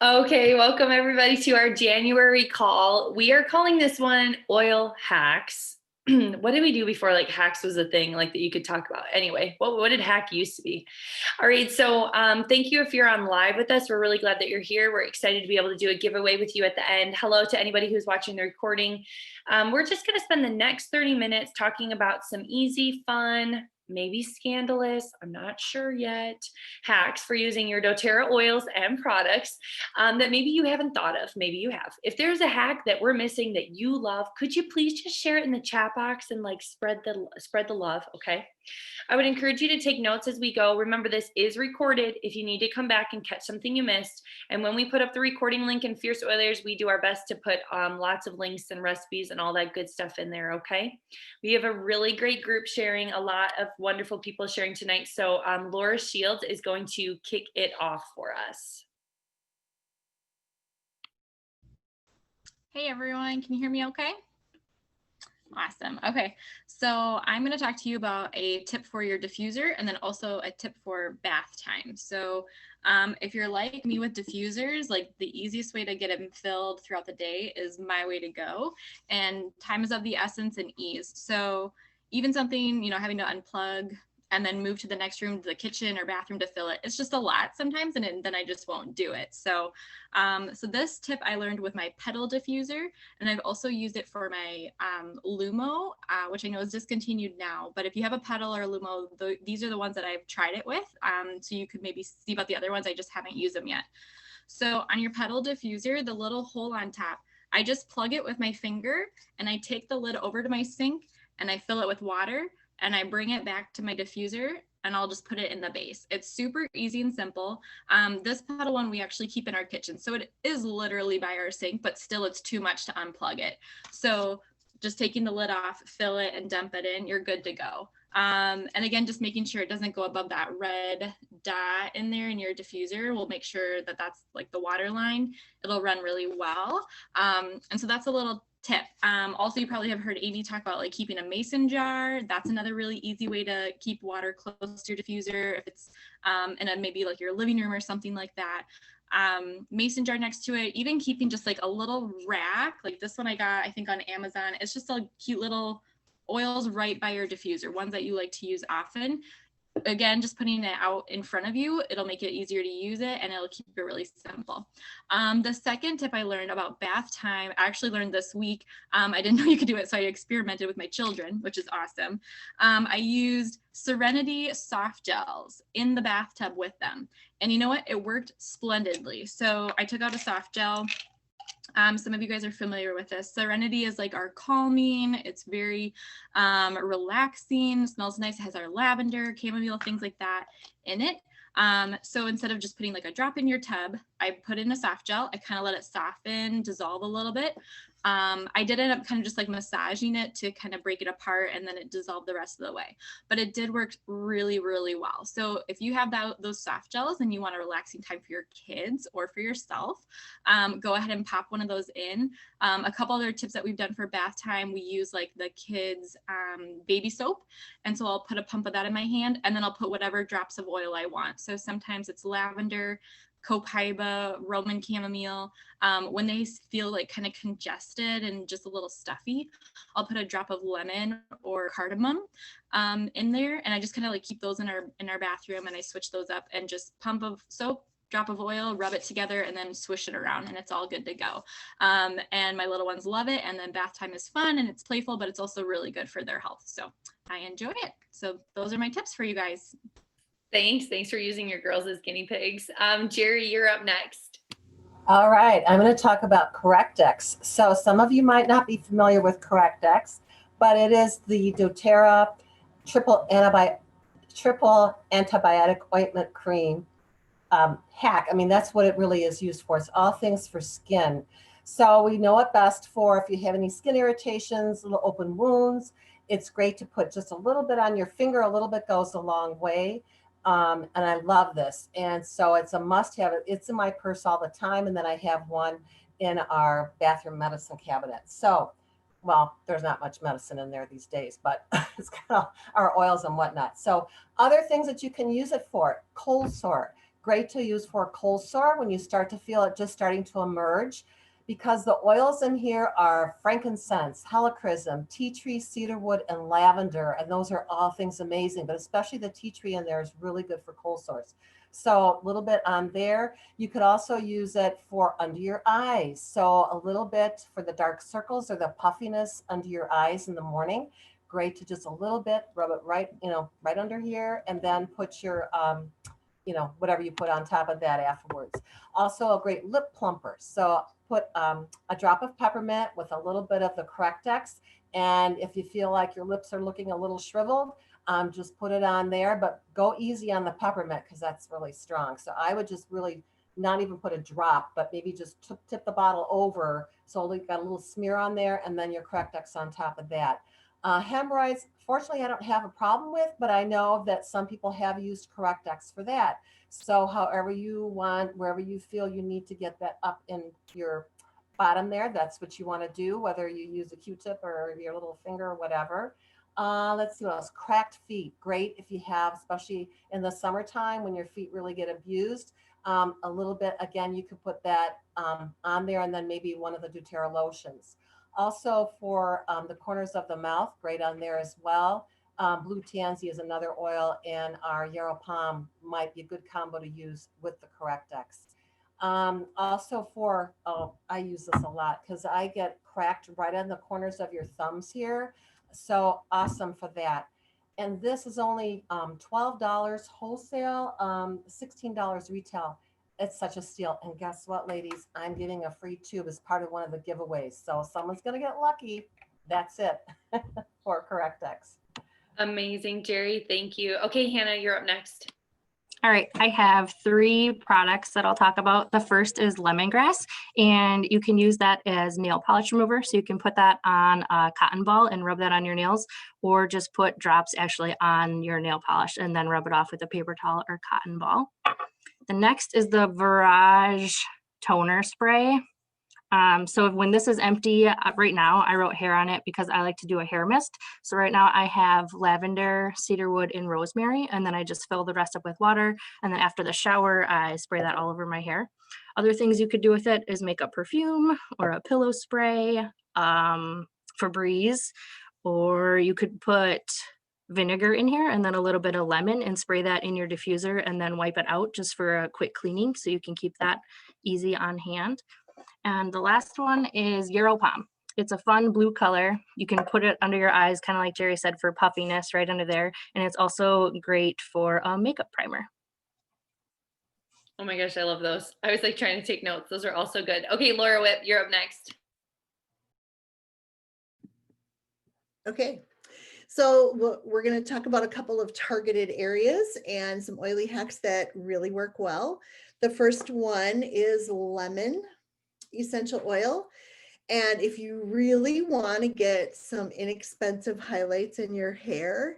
Okay, welcome everybody to our January call. We are calling this one oil hacks. What did we do before like hacks was a thing like that you could talk about? Anyway, what did hack used to be? All right, so thank you if you're on live with us. We're really glad that you're here. We're excited to be able to do a giveaway with you at the end. Hello to anybody who's watching the recording. We're just going to spend the next 30 minutes talking about some easy, fun, maybe scandalous, I'm not sure yet, hacks for using your doTERRA oils and products that maybe you haven't thought of. Maybe you have. If there's a hack that we're missing that you love, could you please just share it in the chat box and like spread the love, okay? I would encourage you to take notes as we go. Remember, this is recorded if you need to come back and catch something you missed. And when we put up the recording link in Fierce Oilers, we do our best to put lots of links and recipes and all that good stuff in there, okay? We have a really great group sharing, a lot of wonderful people sharing tonight. So Laura Shields is going to kick it off for us. Hey everyone, can you hear me okay? Awesome. Okay, so I'm going to talk to you about a tip for your diffuser and then also a tip for bath time. So if you're like me with diffusers, like the easiest way to get them filled throughout the day is my way to go. And time is of the essence and ease. So even something, having to unplug and then move to the next room, to the kitchen or bathroom to fill it, it's just a lot sometimes, and then I just won't do it. So this tip I learned with my pedal diffuser, and I've also used it for my Lumo, which I know is discontinued now. But if you have a pedal or a Lumo, these are the ones that I've tried it with. So you could maybe see about the other ones. I just haven't used them yet. So on your pedal diffuser, the little hole on top, I just plug it with my finger and I take the lid over to my sink and I fill it with water and I bring it back to my diffuser and I'll just put it in the base. It's super easy and simple. This pedal one we actually keep in our kitchen. So it is literally by our sink, but still it's too much to unplug it. So just taking the lid off, fill it and dump it in, you're good to go. And again, just making sure it doesn't go above that red dot in there in your diffuser will make sure that that's like the water line. It'll run really well. And so that's a little tip. Also, you probably have heard Amy talk about like keeping a mason jar. That's another really easy way to keep water close to your diffuser if it's in a maybe like your living room or something like that. Mason jar next to it, even keeping just like a little rack like this one I got I think on Amazon. It's just a cute little oils right by your diffuser, ones that you like to use often. Again, just putting it out in front of you, it'll make it easier to use it and it'll keep it really simple. The second tip I learned about bath time, I actually learned this week. I didn't know you could do it, so I experimented with my children, which is awesome. I used Serenity soft gels in the bathtub with them. And you know what? It worked splendidly. So I took out a soft gel. Some of you guys are familiar with this. Serenity is like our calming. It's very relaxing, smells nice. It has our lavender, chamomile, things like that in it. So instead of just putting like a drop in your tub, I put in a soft gel. I kind of let it soften, dissolve a little bit. I did end up kind of just like massaging it to kind of break it apart, and then it dissolved the rest of the way. But it did work really, really well. So if you have those soft gels and you want a relaxing time for your kids or for yourself, go ahead and pop one of those in. A couple other tips that we've done for bath time, we use like the kids' baby soap. And so I'll put a pump of that in my hand, and then I'll put whatever drops of oil I want. So sometimes it's lavender, copaiba, Roman chamomile. When they feel like kind of congested and just a little stuffy, I'll put a drop of lemon or cardamom in there, and I just kind of like keep those in our bathroom, and I switch those up and just pump of soap, drop of oil, rub it together, and then swish it around, and it's all good to go. And my little ones love it, and then bath time is fun and it's playful, but it's also really good for their health. So I enjoy it. So those are my tips for you guys. Thanks for using your girls as guinea pigs. Jerry, you're up next. All right, I'm going to talk about Correctex. So some of you might not be familiar with Correctex, but it is the doTERRA triple antibiotic ointment cream hack. I mean, that's what it really is used for. It's all things for skin. So we know it best for if you have any skin irritations, little open wounds. It's great to put just a little bit on your finger. A little bit goes a long way. And I love this. And so it's a must have. It's in my purse all the time. And then I have one in our bathroom medicine cabinet. So, well, there's not much medicine in there these days, but it's got our oils and whatnot. So other things that you can use it for: cold sore. Great to use for a cold sore when you start to feel it just starting to emerge, because the oils in here are frankincense, helichrysum, tea tree, cedarwood, and lavender. And those are all things amazing, but especially the tea tree in there is really good for cold sores. So a little bit on there. You could also use it for under your eyes. So a little bit for the dark circles or the puffiness under your eyes in the morning. Great to just a little bit, rub it right, right under here, and then put your, whatever you put on top of that afterwards. Also a great lip plumper. So put a drop of peppermint with a little bit of the Correctex. And if you feel like your lips are looking a little shriveled, just put it on there, but go easy on the peppermint because that's really strong. So I would just really not even put a drop, but maybe just tip the bottle over. So you've got a little smear on there and then your Correctex on top of that. Hemorrhoids, fortunately, I don't have a problem with, but I know that some people have used Correctex for that. So however you want, wherever you feel you need to get that up in your bottom there, that's what you want to do, whether you use a Q-tip or your little finger or whatever. Let's see what else. Cracked feet, great if you have, especially in the summertime when your feet really get abused. A little bit, again, you could put that on there, and then maybe one of the doTERRA lotions. Also for the corners of the mouth, great on there as well. Blue tansy is another oil, and our yarrow palm might be a good combo to use with the Correctex. Also for, I use this a lot because I get cracked right on the corners of your thumbs here. So awesome for that. And this is only $12 wholesale, $16 retail. It's such a steal. And guess what, ladies? I'm giving a free tube as part of one of the giveaways. So someone's going to get lucky. That's it for Correctex. Amazing, Jerry. Thank you. Okay, Hannah, you're up next. All right, I have 3 products that I'll talk about. The first is lemongrass, and you can use that as nail polish remover. So you can put that on a cotton ball and rub that on your nails, or just put drops actually on your nail polish and then rub it off with a paper towel or cotton ball. The next is the Virage toner spray. So when this is empty right now, I wrote hair on it because I like to do a hair mist. So right now I have lavender, cedarwood, and rosemary, and then I just fill the rest up with water. And then after the shower, I spray that all over my hair. Other things you could do with it is makeup perfume or a pillow spray, Febreze, or you could put vinegar in here and then a little bit of lemon and spray that in your diffuser and then wipe it out just for a quick cleaning so you can keep that easy on hand. And the last one is yarrow palm. It's a fun blue color. You can put it under your eyes, kind of like Jerry said, for puffiness right under there. And it's also great for a makeup primer. Oh my gosh, I love those. I was like trying to take notes. Those are also good. Okay, Laura Whip, you're up next. Okay, so we're going to talk about a couple of targeted areas and some oily hacks that really work well. The first one is lemon essential oil. And if you really want to get some inexpensive highlights in your hair,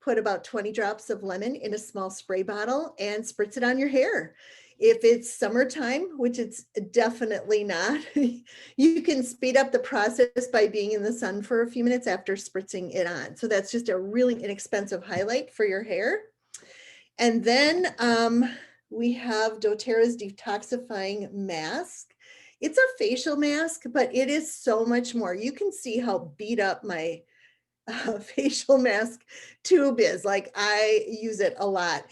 put about 20 drops of lemon in a small spray bottle and spritz it on your hair. If it's summertime, which it's definitely not, you can speed up the process by being in the sun for a few minutes after spritzing it on. So that's just a really inexpensive highlight for your hair. And then we have doTERRA's detoxifying mask. It's a facial mask, but it is so much more. You can see how beat up my facial mask tube is. Like, I use it a lot.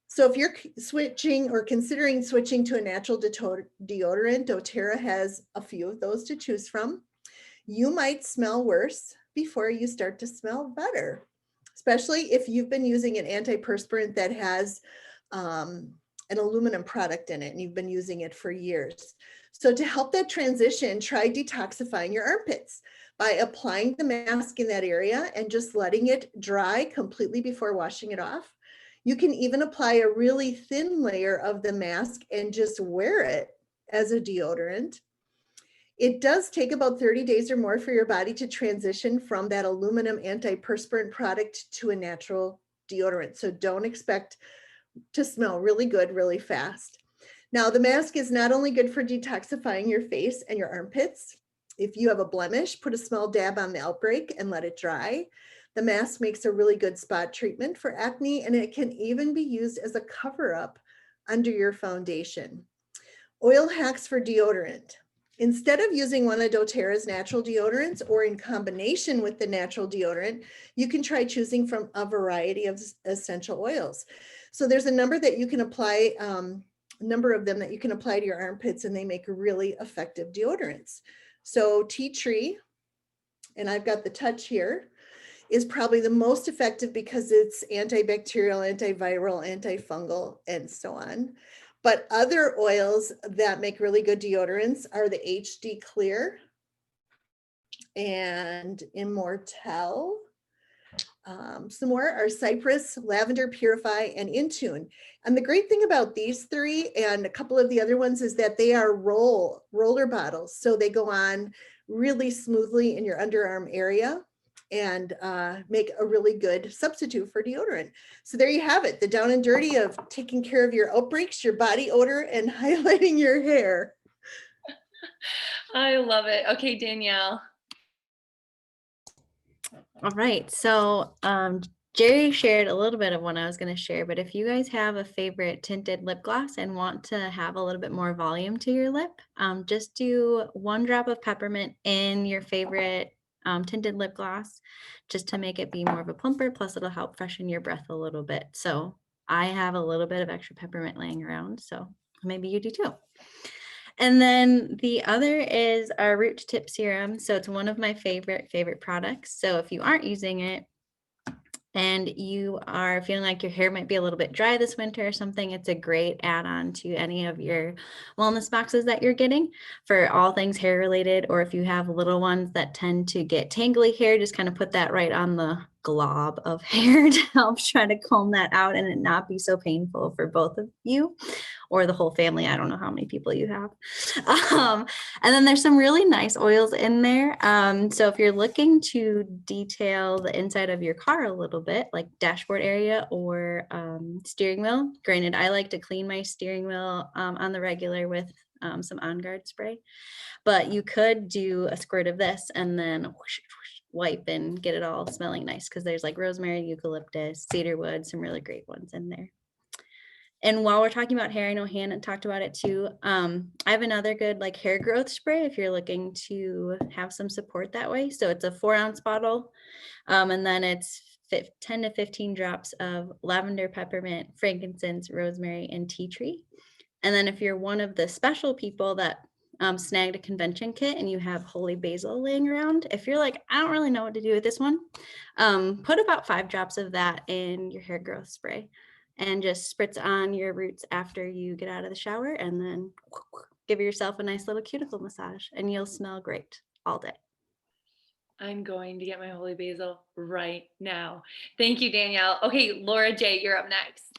So if you're switching or considering switching to a natural deodorant, doTERRA has a few of those to choose from. You might smell worse before you start to smell better, especially if you've been using an antiperspirant that has an aluminum product in it and you've been using it for years. So to help that transition, try detoxifying your armpits by applying the mask in that area and just letting it dry completely before washing it off. You can even apply a really thin layer of the mask and just wear it as a deodorant. It does take about 30 days or more for your body to transition from that aluminum antiperspirant product to a natural deodorant. So don't expect to smell really good really fast. Now, the mask is not only good for detoxifying your face and your armpits. If you have a blemish, put a small dab on the outbreak and let it dry. The mask makes a really good spot treatment for acne, and it can even be used as a cover-up under your foundation. Oil hacks for deodorant. Instead of using one of doTERRA's natural deodorants or in combination with the natural deodorant, you can try choosing from a variety of essential oils. So there's a number that you can apply, number of them that you can apply to your armpits, and they make really effective deodorants. So tea tree, and I've got the Touch here, is probably the most effective because it's antibacterial, antiviral, antifungal, and so on. But other oils that make really good deodorants are the HD Clear and Immortelle. Some more are Cypress, Lavender Purify, and Intune. And the great thing about these three and a couple of the other ones is that they are roller bottles. So they go on really smoothly in your underarm area and make a really good substitute for deodorant. So there you have it, the down and dirty of taking care of your outbreaks, your body odor, and highlighting your hair. I love it. Okay, Danielle. All right, so Jerry shared a little bit of what I was going to share, but if you guys have a favorite tinted lip gloss and want to have a little bit more volume to your lip, just do 1 drop of peppermint in your favorite tinted lip gloss just to make it be more of a plumper, plus it'll help freshen your breath a little bit. So I have a little bit of extra peppermint laying around, so maybe you do too. And then the other is our root tip serum. So it's one of my favorite products. So if you aren't using it and you are feeling like your hair might be a little bit dry this winter or something, it's a great add-on to any of your wellness boxes that you're getting for all things hair related. Or if you have little ones that tend to get tangly hair, just kind of put that right on the glob of hair to help try to comb that out and it not be so painful for both of you or the whole family. I don't know how many people you have. And then there's some really nice oils in there. So if you're looking to detail the inside of your car a little bit, like dashboard area or steering wheel, granted, I like to clean my steering wheel on the regular with some On Guard spray, but you could do a squirt of this and then whoosh, whoosh, wipe and get it all smelling nice, because there's like rosemary, eucalyptus, cedarwood, some really great ones in there. And while we're talking about hair, I know Hannah talked about it too. I have another good like hair growth spray if you're looking to have some support that way. So it's a 4-ounce bottle. And then it's 10 to 15 drops of lavender, peppermint, frankincense, rosemary, and tea tree. And then if you're one of the special people that snagged a convention kit and you have holy basil laying around, if you're like, I don't really know what to do with this one, put about 5 drops of that in your hair growth spray and just spritz on your roots after you get out of the shower, and then give yourself a nice little cuticle massage and you'll smell great all day. I'm going to get my holy basil right now. Thank you, Danielle. Okay, Laura J., you're up next.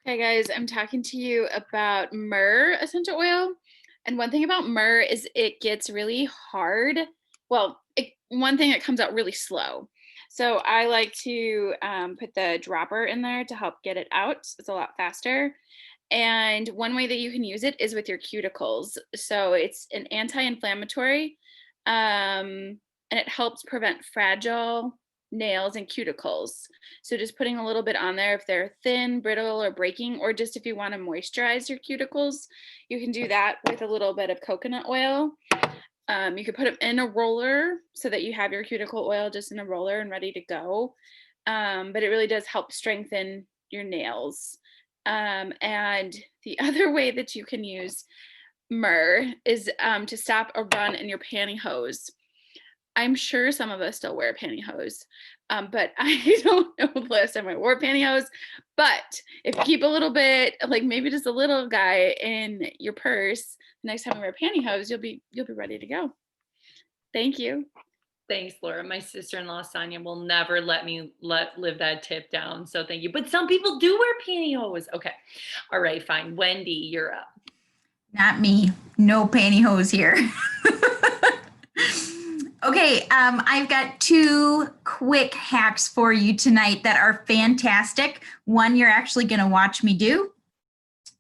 Hey guys, I'm talking to you about myrrh essential oil. And one thing about myrrh is it gets really hard. Well, one thing, it comes out really slow. So I like to put the dropper in there to help get it out. It's a lot faster. And one way that you can use it is with your cuticles. So it's an anti-inflammatory, and it helps prevent fragile nails and cuticles. So just putting a little bit on there if they're thin, brittle, or breaking, or just if you want to moisturize your cuticles, you can do that with a little bit of coconut oil. You could put them in a roller so that you have your cuticle oil just in a roller and ready to go. But it really does help strengthen your nails. And the other way that you can use myrrh is to stop a run in your pantyhose. I'm sure some of us still wear pantyhose, but I don't know the last time I wore pantyhose. But if you keep a little bit, like maybe just a little guy in your purse, the next time you wear pantyhose, you'll be ready to go. Thank you. Thanks, Laura. My sister-in-law, Sonia, will never let me live that tip down. So thank you. But some people do wear pantyhose. Okay. All right, fine. Wendy, you're up. Not me. No pantyhose here. Okay, I've got 2 quick hacks for you tonight that are fantastic. One you're actually going to watch me do,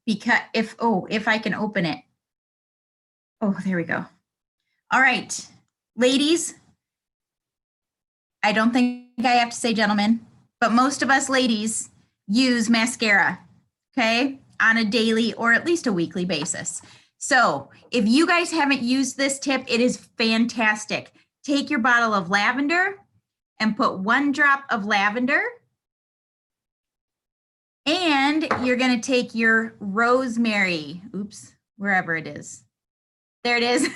because if I can open it. Oh, there we go. All right, ladies, I don't think I have to say gentlemen, but most of us ladies use mascara. okay, on a daily or at least a weekly basis. So if you guys haven't used this tip, it is fantastic. Take your bottle of lavender and put 1 drop of lavender. And you're going to take your rosemary, oops, wherever it is. There it is,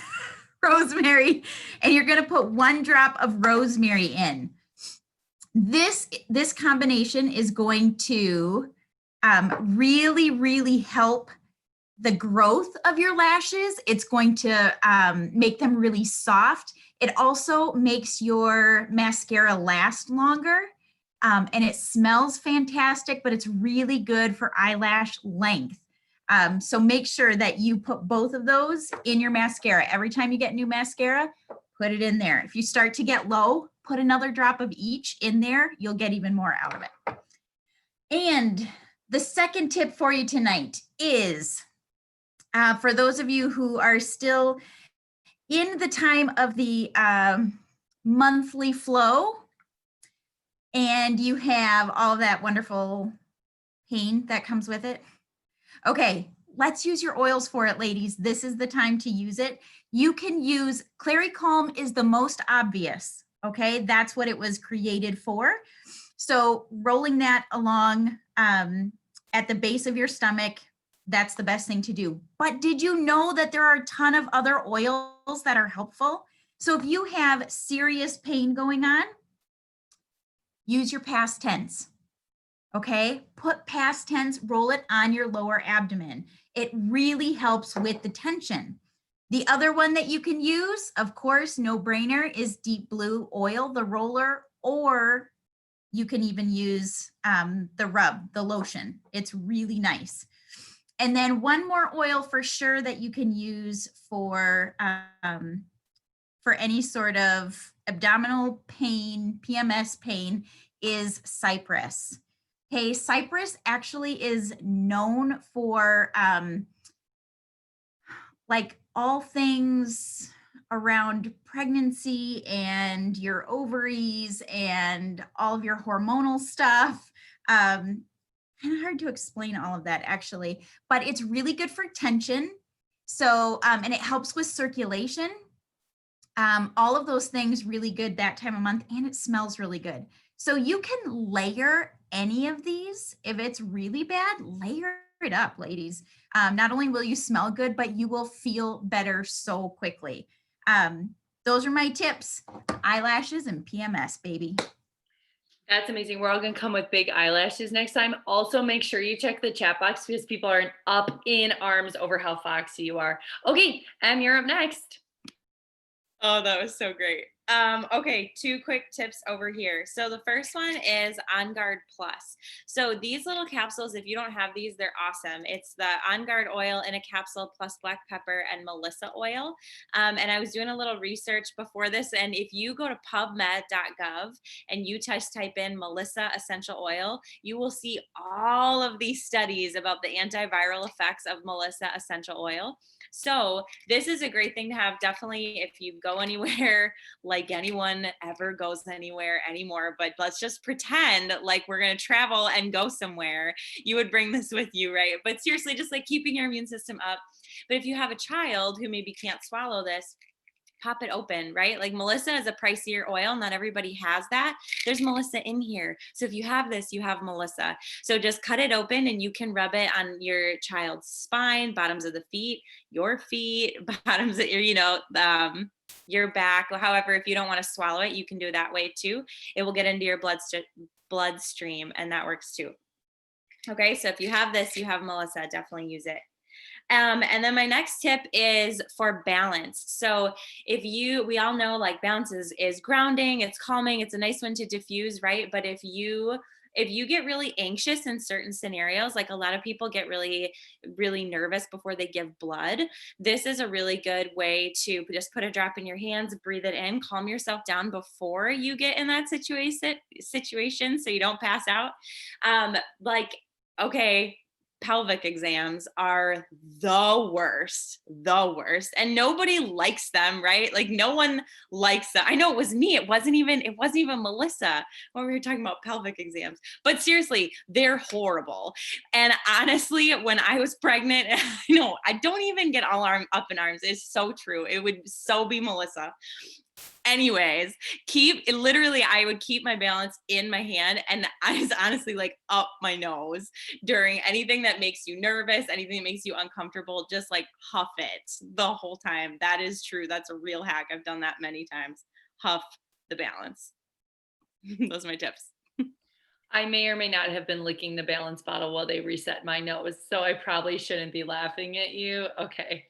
rosemary. And you're going to put 1 drop of rosemary in. This combination is going to really, really help the growth of your lashes. It's going to make them really soft. It also makes your mascara last longer. And it smells fantastic, but it's really good for eyelash length. So make sure that you put both of those in your mascara. Every time you get new mascara, put it in there. If you start to get low, put another drop of each in there. You'll get even more out of it. And the second tip for you tonight is for those of you who are still in the time of the monthly flow and you have all that wonderful pain that comes with it. Okay, let's use your oils for it, ladies. This is the time to use it. You can use Clary Calm is the most obvious. Okay, that's what it was created for. So rolling that along at the base of your stomach, that's the best thing to do. But did you know that there are a ton of other oils that are helpful? So if you have serious pain going on, use your past tense. Okay, put past tense, roll it on your lower abdomen. It really helps with the tension. The other one that you can use, of course, no brainer, is Deep Blue oil, the roller, or you can even use the rub, the lotion. It's really nice. And then one more oil for sure that you can use for any sort of abdominal pain, PMS pain, is cypress. Okay, cypress actually is known for like all things around pregnancy and your ovaries and all of your hormonal stuff. Kind of hard to explain all of that actually, but it's really good for tension. So, and it helps with circulation. All of those things really good that time of month, and it smells really good. So you can layer any of these. If it's really bad, layer it up, ladies. Not only will you smell good, but you will feel better so quickly. Those are my tips. Eyelashes and PMS, baby. That's amazing. We're all going to come with big eyelashes next time. Also, make sure you check the chat box because people are up in arms over how foxy you are. Okay, you're up next. Oh, that was so great. Okay, 2 quick tips over here. So the first one is On Guard Plus. So these little capsules, if you don't have these, they're awesome. It's the On Guard oil in a capsule plus black pepper and Melissa oil. And I was doing a little research before this, and if you go to pubmed.gov and you type in Melissa essential oil, you will see all of these studies about the antiviral effects of Melissa essential oil. So this is a great thing to have, definitely, if you go anywhere, like anyone ever goes anywhere anymore, but let's just pretend like we're going to travel and go somewhere. You would bring this with you, right? But seriously, just like keeping your immune system up. But if you have a child who maybe can't swallow this, pop it open, right? Like Melissa is a pricier oil. Not everybody has that. There's Melissa in here. So if you have this, you have Melissa. So just cut it open and you can rub it on your child's spine, bottoms of the feet, your feet, bottoms of your back. However, if you don't want to swallow it, you can do it that way too. It will get into your bloodstream, and that works too. Okay, so if you have this, you have Melissa, definitely use it. And then my next tip is for balance. So we all know like balance is grounding, it's calming, it's a nice one to diffuse, right? But if you get really anxious in certain scenarios, like a lot of people get really, really nervous before they give blood, this is a really good way to just put a drop in your hands, breathe it in, calm yourself down before you get in that situation so you don't pass out. Okay, pelvic exams are the worst, and nobody likes them, right? Like no one likes them. I know it was me. It wasn't even Melissa when we were talking about pelvic exams, but seriously, they're horrible. And honestly, when I was pregnant, I don't even get all up in arms. It's so true. It would so be Melissa. Anyways, I would keep my balance in my hand, and I was honestly like up my nose during anything that makes you nervous, anything that makes you uncomfortable, just like huff it the whole time. That is true. That's a real hack. I've done that many times. Huff the balance. Those are my tips. I may or may not have been licking the balance bottle while they reset my nose, so I probably shouldn't be laughing at you. Okay.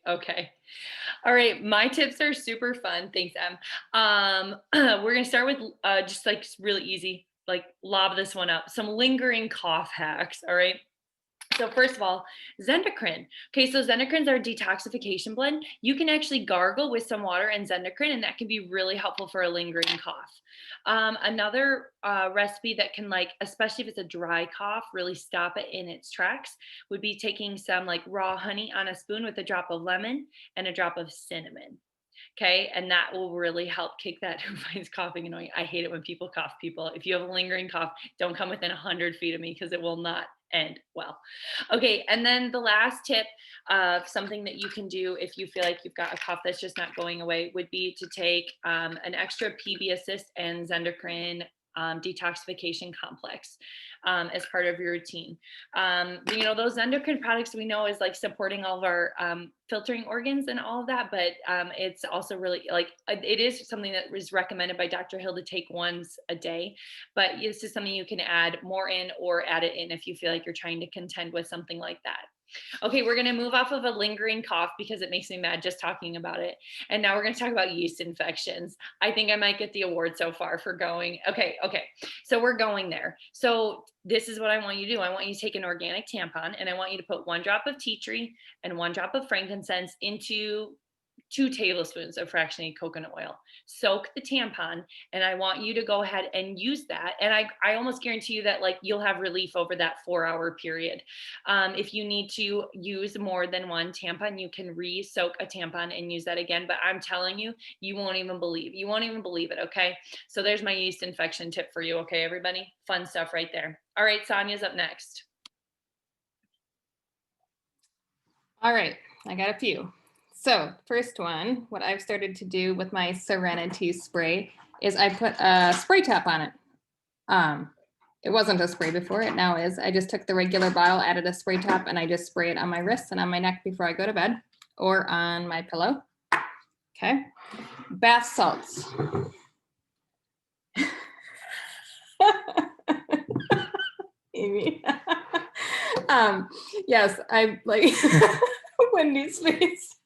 All right, my tips are super fun. Thanks, Em. We're gonna start with just like really easy, like lob this one up. Some lingering cough hacks. All right. So first of all, Zendocrine. Okay, so Zendocrine's our detoxification blend. You can actually gargle with some water and Zendocrine, and that can be really helpful for a lingering cough. Another recipe that can, like, especially if it's a dry cough, really stop it in its tracks would be taking some like raw honey on a spoon with a drop of lemon and a drop of cinnamon. Okay, and that will really help kick that. Who finds coughing annoying? I hate it when people cough. People, if you have a lingering cough, don't come within 100 feet of me because it will not end well. Okay, and then the last tip of something that you can do if you feel like you've got a cough that's just not going away would be to take an extra PB Assist and Zendocrine detoxification complex as part of your routine. Those endocrine products we know is like supporting all of our filtering organs and all of that, but it's also really like it is something that is recommended by Dr. Hill to take once a day, but this is something you can add more in or add it in if you feel like you're trying to contend with something like that. Okay, we're going to move off of a lingering cough because it makes me mad just talking about it. And now we're going to talk about yeast infections. I think I might get the award so far for going. Okay. So we're going there. So this is what I want you to do. I want you to take an organic tampon and I want you to put 1 drop of tea tree and 1 drop of frankincense into 2 tablespoons of fractionated coconut oil. Soak the tampon, and I want you to go ahead and use that. And I almost guarantee you that like you'll have relief over that 4-hour period. If you need to use more than 1 tampon, you can re-soak a tampon and use that again. But I'm telling you, you won't even believe it. Okay. So there's my yeast infection tip for you. Okay, everybody. Fun stuff right there. All right, Sonia's up next. All right, I got a few. So first one, what I've started to do with my Serenity spray is I put a spray top on it. It wasn't a spray before, it now is. I just took the regular bottle, added a spray top, and I just spray it on my wrists and on my neck before I go to bed or on my pillow. Okay. Bath salts. Amy. Yes, I like Wendy's face.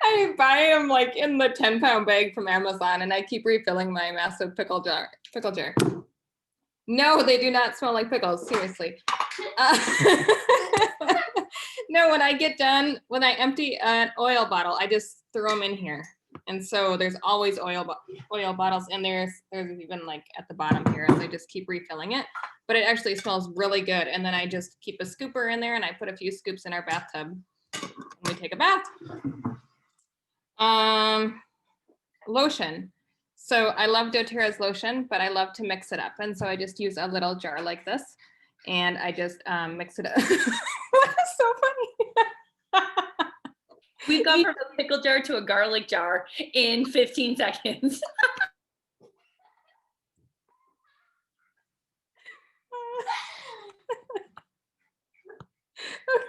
I buy them like in the 10-pound bag from Amazon and I keep refilling my massive pickle jar. No, they do not smell like pickles, seriously. No, when I get done, when I empty an oil bottle, I just throw them in here. And so there's always oil bottles in there. There's even like at the bottom here, as I just keep refilling it. But it actually smells really good. And then I just keep a scooper in there and I put a few scoops in our bathtub and we take a bath. Lotion. So I love doTERRA's lotion, but I love to mix it up. And so I just use a little jar like this and I just mix it up. That's so funny. We've gone from a pickle jar to a garlic jar in 15 seconds.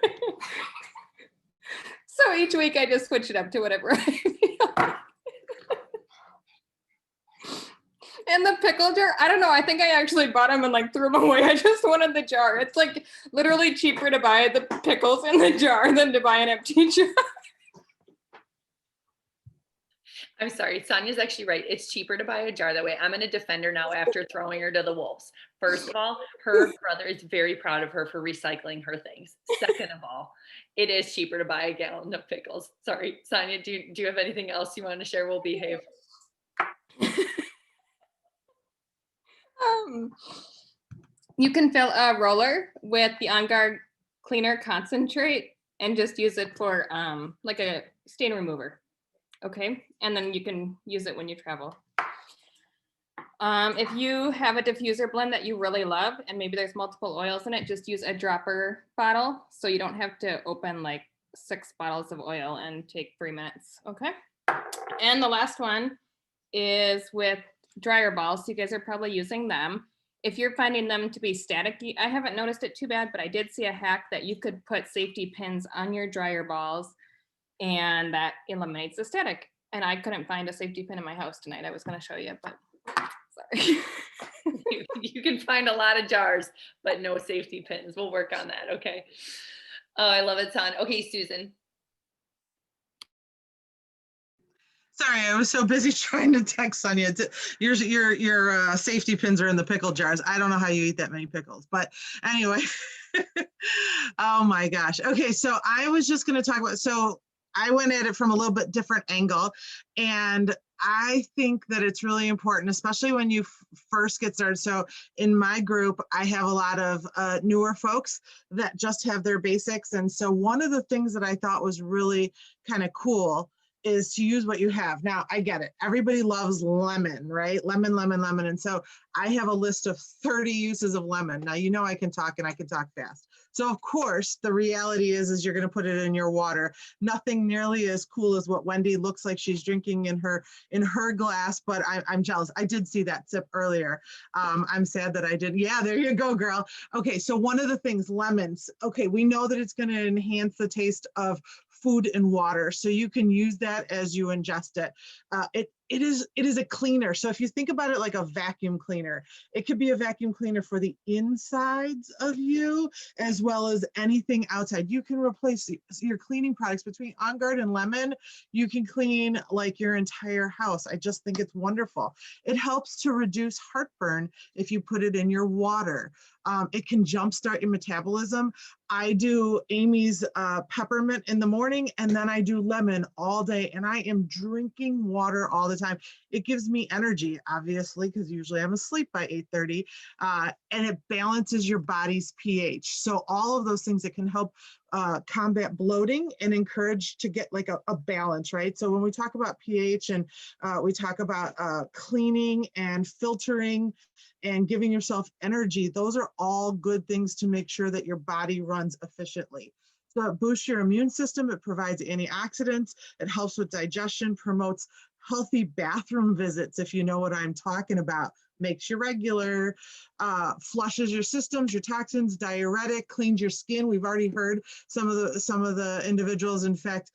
Okay. So each week I just switch it up to whatever I feel. And the pickle jar, I don't know, I think I actually bought them and like threw them away. I just wanted the jar. It's like literally cheaper to buy the pickles in the jar than to buy an empty jar. I'm sorry, Sonia's actually right. It's cheaper to buy a jar that way. I'm going to defend her now after throwing her to the wolves. First of all, her brother is very proud of her for recycling her things. Second of all, it is cheaper to buy a gallon of pickles. Sorry, Sonia, do you have anything else you want to share? We'll behave. You can fill a roller with the On Guard cleaner concentrate and just use it for like a stain remover. Okay, and then you can use it when you travel. If you have a diffuser blend that you really love and maybe there's multiple oils in it, just use a dropper bottle so you don't have to open like 6 bottles of oil and take 3 minutes. Okay, and the last one is with dryer balls. So you guys are probably using them. If you're finding them to be staticky, I haven't noticed it too bad, but I did see a hack that you could put safety pins on your dryer balls and that eliminates the static. And I couldn't find a safety pin in my house tonight. I was going to show you, but sorry. You can find a lot of jars, but no safety pins. We'll work on that. Okay. Oh, I love it, son. Okay, Susan. Sorry, I was so busy trying to text Sonia. Your safety pins are in the pickle jars. I don't know how you eat that many pickles, but anyway. Oh my gosh. Okay, so I was just going to talk about, so I went at it from a little bit different angle, and I think that it's really important, especially when you first get started. So in my group, I have a lot of newer folks that just have their basics. And so one of the things that I thought was really kind of cool is to use what you have. Now, I get it. Everybody loves lemon, right? Lemon, lemon, lemon. And so I have a list of 30 uses of lemon. Now, you know I can talk and I can talk fast. So of course, the reality is you're going to put it in your water. Nothing nearly as cool as what Wendy looks like she's drinking in her glass, but I'm jealous. I did see that sip earlier. I'm sad that I didn't. Yeah, there you go, girl. Okay, so one of the things, lemons. Okay, we know that it's going to enhance the taste of food and water, so you can use that as you ingest it. It is a cleaner. So if you think about it like a vacuum cleaner, it could be a vacuum cleaner for the insides of you as well as anything outside. You can replace your cleaning products between On Guard and lemon. You can clean like your entire house. I just think it's wonderful. It helps to reduce heartburn if you put it in your water. It can jumpstart your metabolism. I do Amy's peppermint in the morning, and then I do lemon all day, and I am drinking water all the time. It gives me energy, obviously, because usually I'm asleep by 8:30, and it balances your body's pH. So all of those things that can help combat bloating and encourage to get like a balance, right? So when we talk about pH and we talk about cleaning and filtering and giving yourself energy, those are all good things to make sure that your body runs efficiently. So it boosts your immune system, it provides antioxidants, it helps with digestion, promotes healthy bathroom visits, if you know what I'm talking about, makes you regular, flushes your systems, your toxins, diuretic, cleans your skin. We've already heard some of the individuals. In fact,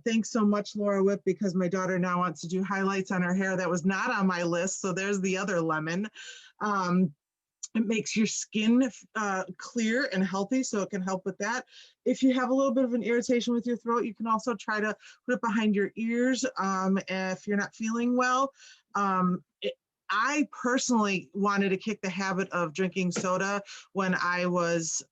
thanks so much, Laura Whip, because my daughter now wants to do highlights on her hair. That was not on my list, so there's the other lemon. It makes your skin clear and healthy, so it can help with that. If you have a little bit of an irritation with your throat, you can also try to put it behind your ears if you're not feeling well. I personally wanted to kick the habit of drinking soda when I was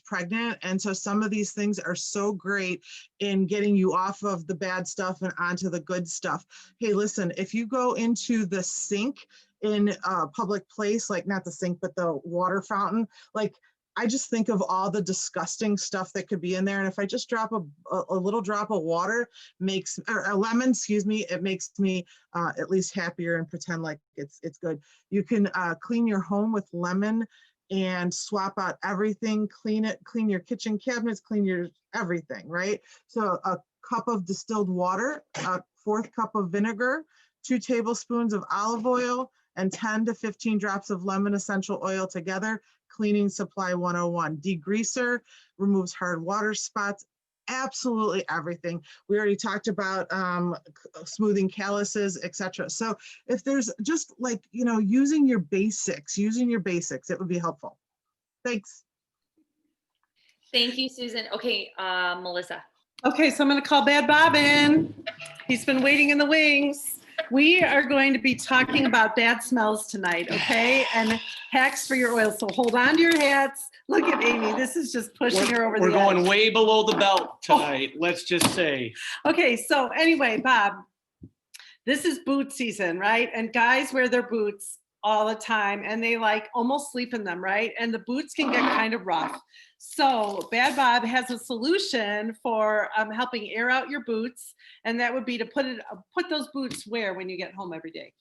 pregnant. And so some of these things are so great in getting you off of the bad stuff and onto the good stuff. Hey, listen, if you go into the sink in a public place, like not the sink, but the water fountain, like I just think of all the disgusting stuff that could be in there. And if I just drop a little drop of water, or a lemon, excuse me, it makes me at least happier and pretend like it's good. You can clean your home with lemon and swap out everything, clean your kitchen cabinets, clean your everything, right? So a cup of distilled water, a 4th cup of vinegar, 2 tablespoons of olive oil, and 10 to 15 drops of lemon essential oil together. Cleaning supply 101. Degreaser, removes hard water spots, absolutely everything. We already talked about smoothing calluses, etc. So if there's just like, using your basics, it would be helpful. Thanks. Thank you, Susan. Okay, Melissa. Okay, so I'm going to call Bad Bob in. He's been waiting in the wings. We are going to be talking about bad smells tonight, okay? And hacks for your oil. So hold on to your hats. Look at Amy. This is just pushing her over the edge. We're going way below the belt tonight, let's just say. Okay, so anyway, Bob, this is boot season, right? And guys wear their boots all the time and they like almost sleep in them, right? And the boots can get kind of rough. So Bad Bob has a solution for helping air out your boots. And that would be to put those boots where when you get home every day?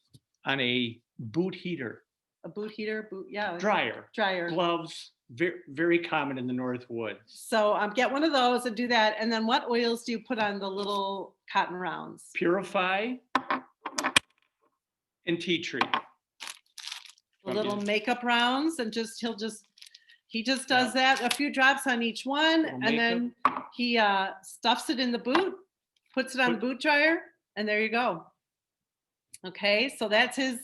On a boot heater. A boot heater, yeah. Dryer. Dryer. Gloves, very, very common in the North Woods. So get one of those and do that. And then what oils do you put on the little cotton rounds? Purify and tea tree. The little makeup rounds, and he just does that, a few drops on each one, and then he stuffs it in the boot, puts it on the boot dryer, and there you go. Okay, so that's his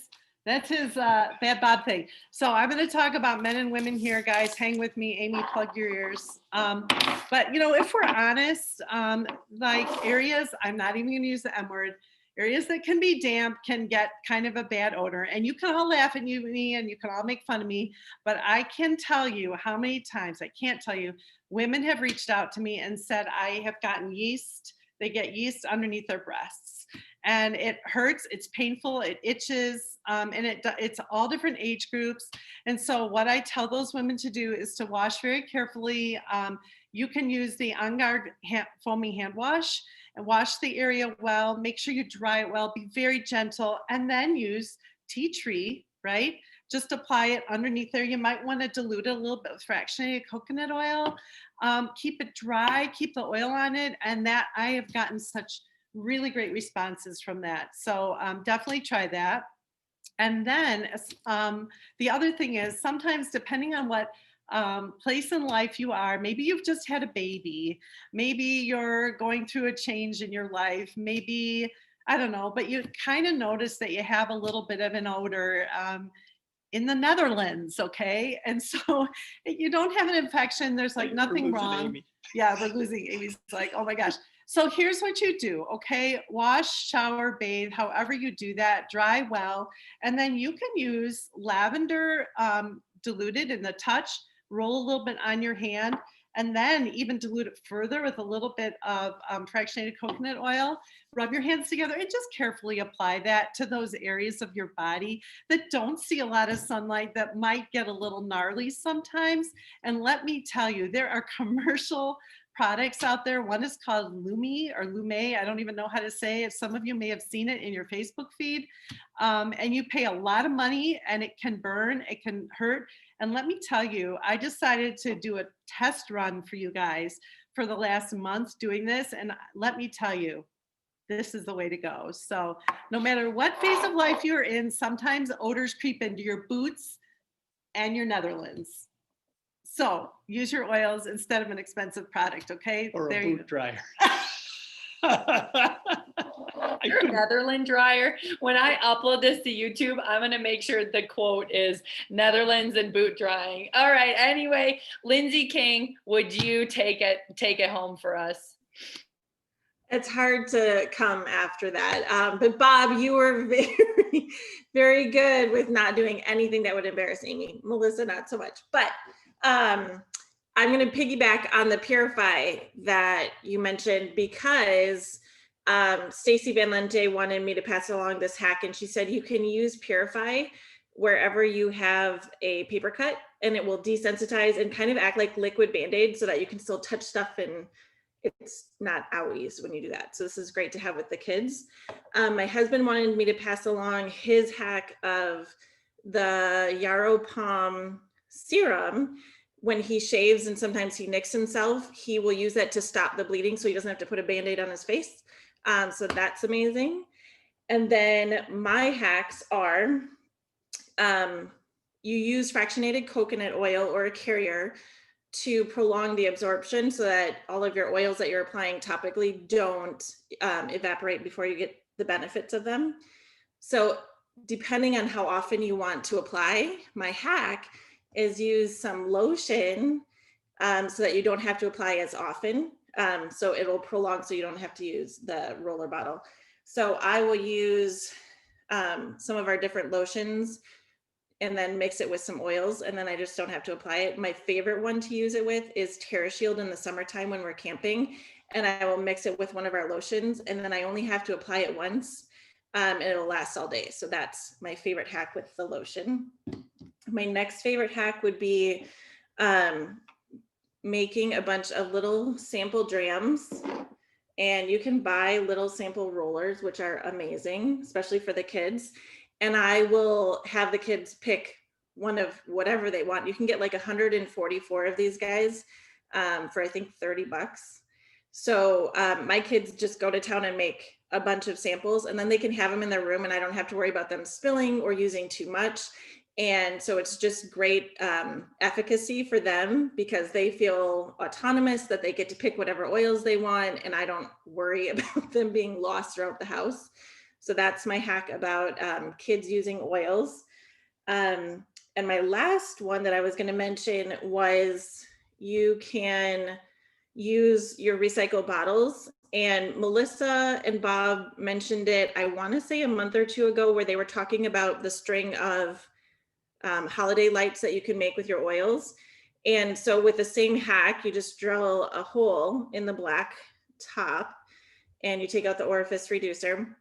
Bad Bob thing. So I'm going to talk about men and women here, guys. Hang with me, Amy. Plug your ears. But if we're honest, like areas, I'm not even going to use the M word. Areas that can be damp can get kind of a bad odor, and you can all laugh at me and you can all make fun of me, but I can tell you how many times, I can't tell you, women have reached out to me and said, I have gotten yeast. They get yeast underneath their breasts and it hurts, it's painful, it itches, and it's all different age groups. And so what I tell those women to do is to wash very carefully. You can use the On Guard foamy hand wash and wash the area well, make sure you dry it well, be very gentle, and then use tea tree, right? Just apply it underneath there. You might want to dilute it a little bit with fractionated coconut oil. Keep it dry, keep the oil on it, and that I have gotten such really great responses from that. So definitely try that. And then the other thing is sometimes depending on what place in life you are, maybe you've just had a baby, maybe you're going through a change in your life, maybe, I don't know, but you kind of notice that you have a little bit of an odor in the Netherlands, okay? And so you don't have an infection, there's like nothing wrong. Amy. Yeah, we're losing Amy's like, oh my gosh. So here's what you do, okay? Wash, shower, bathe, however you do that, dry well, and then you can use lavender diluted in the touch, roll a little bit on your hand, and then even dilute it further with a little bit of fractionated coconut oil. Rub your hands together and just carefully apply that to those areas of your body that don't see a lot of sunlight, that might get a little gnarly sometimes. And let me tell you, there are commercial products out there. One is called Lume or Lume. I don't even know how to say it. Some of you may have seen it in your Facebook feed. And you pay a lot of money and it can burn, it can hurt. And let me tell you, I decided to do a test run for you guys for the last month doing this. And let me tell you, this is the way to go. So no matter what phase of life you're in, sometimes odors creep into your boots and your Netherlands. So use your oils instead of an expensive product, okay? Or a boot dryer. Your Netherland dryer. When I upload this to YouTube, I'm going to make sure the quote is Netherlands and boot drying. All right. Anyway, Lindsay King, would you take it home for us? It's hard to come after that. But Bob, you were very, very good with not doing anything that would embarrass Amy. Melissa, not so much. But I'm going to piggyback on the Purify that you mentioned because Stacy Van Lente wanted me to pass along this hack, and she said you can use Purify wherever you have a paper cut, and it will desensitize and kind of act like liquid Band-Aid so that you can still touch stuff and it's not owies when you do that. So this is great to have with the kids. My husband wanted me to pass along his hack of the Yarrow Palm serum. When he shaves and sometimes he nicks himself, he will use that to stop the bleeding so he doesn't have to put a Band-Aid on his face. So that's amazing. And then my hacks are, you use fractionated coconut oil or a carrier to prolong the absorption so that all of your oils that you're applying topically don't evaporate before you get the benefits of them. So depending on how often you want to apply, my hack is use some lotion so that you don't have to apply as often. So it'll prolong so you don't have to use the roller bottle. So I will use some of our different lotions and then mix it with some oils, and then I just don't have to apply it. My favorite one to use it with is TerraShield in the summertime when we're camping, and I will mix it with one of our lotions, and then I only have to apply it once. and it'll last all day. So that's my favorite hack with the lotion. My next favorite hack would be making a bunch of little sample drams. And you can buy little sample rollers, which are amazing, especially for the kids. And I will have the kids pick one of whatever they want. You can get like 144 of these guys for I think $30. So my kids just go to town and make a bunch of samples, and then they can have them in their room, and I don't have to worry about them spilling or using too much. And so it's just great efficacy for them because they feel autonomous, that they get to pick whatever oils they want, and I don't worry about them being lost throughout the house. So that's my hack about kids using oils. And my last one that I was going to mention was you can use your recycled bottles. And Melissa and Bob mentioned it, I want to say a month or two ago, where they were talking about the string of holiday lights that you can make with your oils. And so with the same hack, you just drill a hole in the black top and you take out the orifice reducer,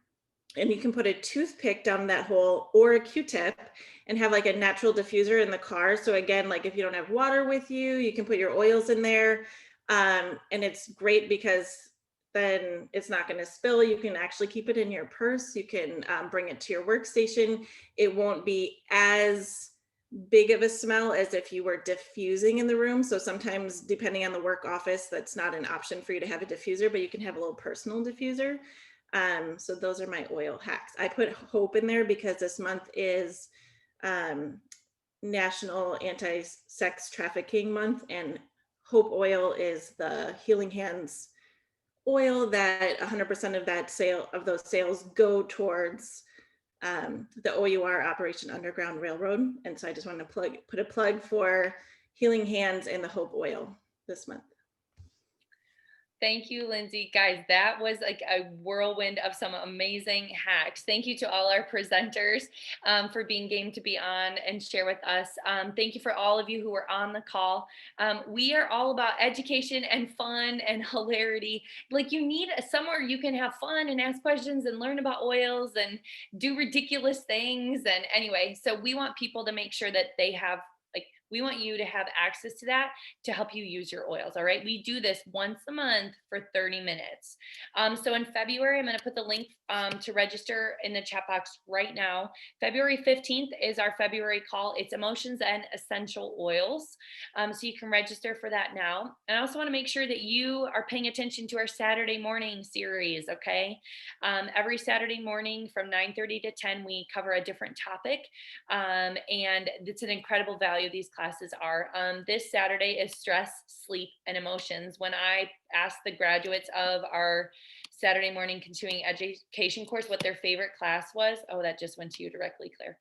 and you can put a toothpick down that hole or a Q-tip and have like a natural diffuser in the car. So again, like if you don't have water with you, you can put your oils in there. And it's great because then it's not going to spill. You can actually keep it in your purse. You can bring it to your workstation. It won't be as big of a smell as if you were diffusing in the room. So sometimes, depending on the work office, that's not an option for you to have a diffuser, but you can have a little personal diffuser. So those are my oil hacks. I put Hope in there because this month is National Anti-Sex Trafficking Month, and Hope oil is the Healing Hands oil that 100% of that those sales go towards the OUR, Operation Underground Railroad. And so I just want to put a plug for Healing Hands and the Hope oil this month. Thank you, Lindsay. Guys, that was like a whirlwind of some amazing hacks. Thank you to all our presenters for being game to be on and share with us. Thank you for all of you who were on the call. We are all about education and fun and hilarity. Like, you need somewhere you can have fun and ask questions and learn about oils and do ridiculous things. And anyway, so we want people to make sure that they have, we want you to have access to that to help you use your oils. All right. We do this once a month for 30 minutes. So in February, I'm going to put the link to register in the chat box right now. February 15th is our February call. It's emotions and essential oils. So you can register for that now. And I also want to make sure that you are paying attention to our Saturday morning series. Okay. Every Saturday morning from 9:30 to 10, we cover a different topic. And it's an incredible value these classes are. This Saturday is stress, sleep, and emotions. When I asked the graduates of our Saturday morning continuing education course what their favorite class was, oh, that just went to you directly, Claire.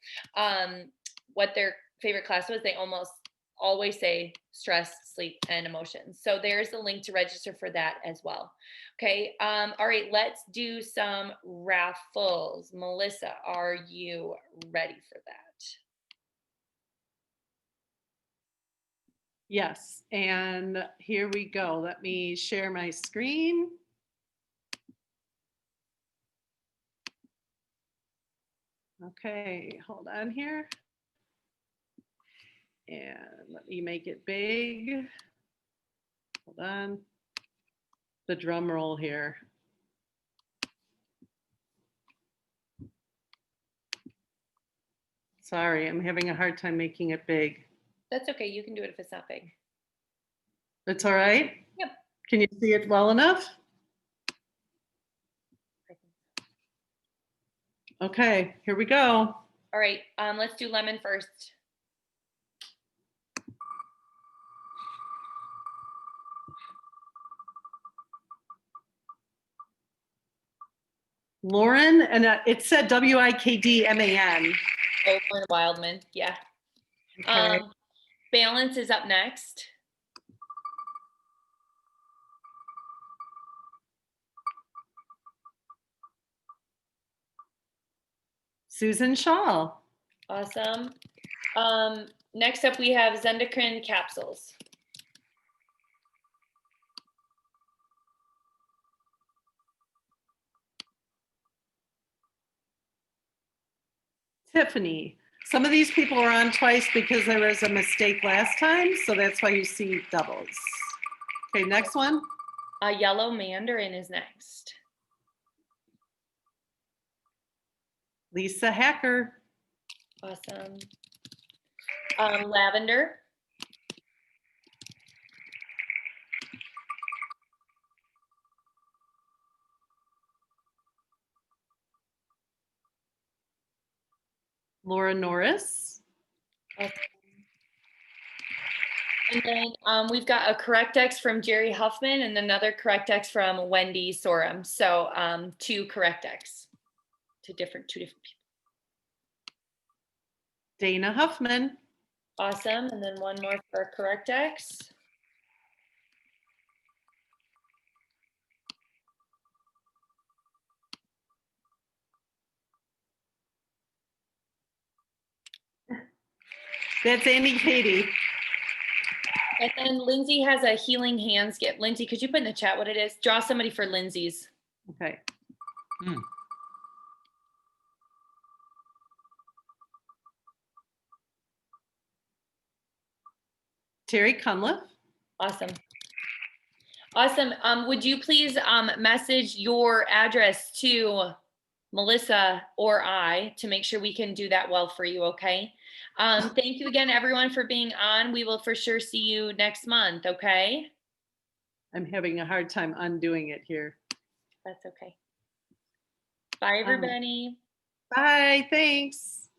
What their favorite class was, they almost always say stress, sleep, and emotions. So there's the link to register for that as well. Okay. All right, let's do some raffles. Melissa, are you ready for that? Yes, and here we go. Let me share my screen. Okay, hold on here. And let me make it big. Hold on. The drum roll here. Sorry, I'm having a hard time making it big. That's okay. You can do it if it's not big. It's all right? Yep. Can you see it well enough? Okay, here we go. All right, let's do lemon first. Lauren, and it said WIKDMAN. Oh, Lauren Wildman, yeah. Okay. Balance is up next. Susan Shaw. Awesome. Next up, we have Zendocrine capsules. Tiffany. Some of these people are on twice because there was a mistake last time, so that's why you see doubles. Okay, next one. A yellow mandarin is next. Lisa Hacker. Awesome. Lavender. Laura Norris. Awesome. And then we've got a correct X from Jerry Huffman and another correct X from Wendy Sorum. So 2 correct X to two different people. Dana Huffman. Awesome. And then one more for a correct X. That's Amy Katie. And then Lindsay has a healing hands gift. Lindsay, could you put in the chat what it is? Draw somebody for Lindsay's. Okay. Terry Cunliffe. Awesome. Awesome. Would you please message your address to Melissa or I to make sure we can do that well for you, okay? Thank you again, everyone, for being on. We will for sure see you next month, okay? I'm having a hard time undoing it here. That's okay. Bye, everybody. Bye, thanks.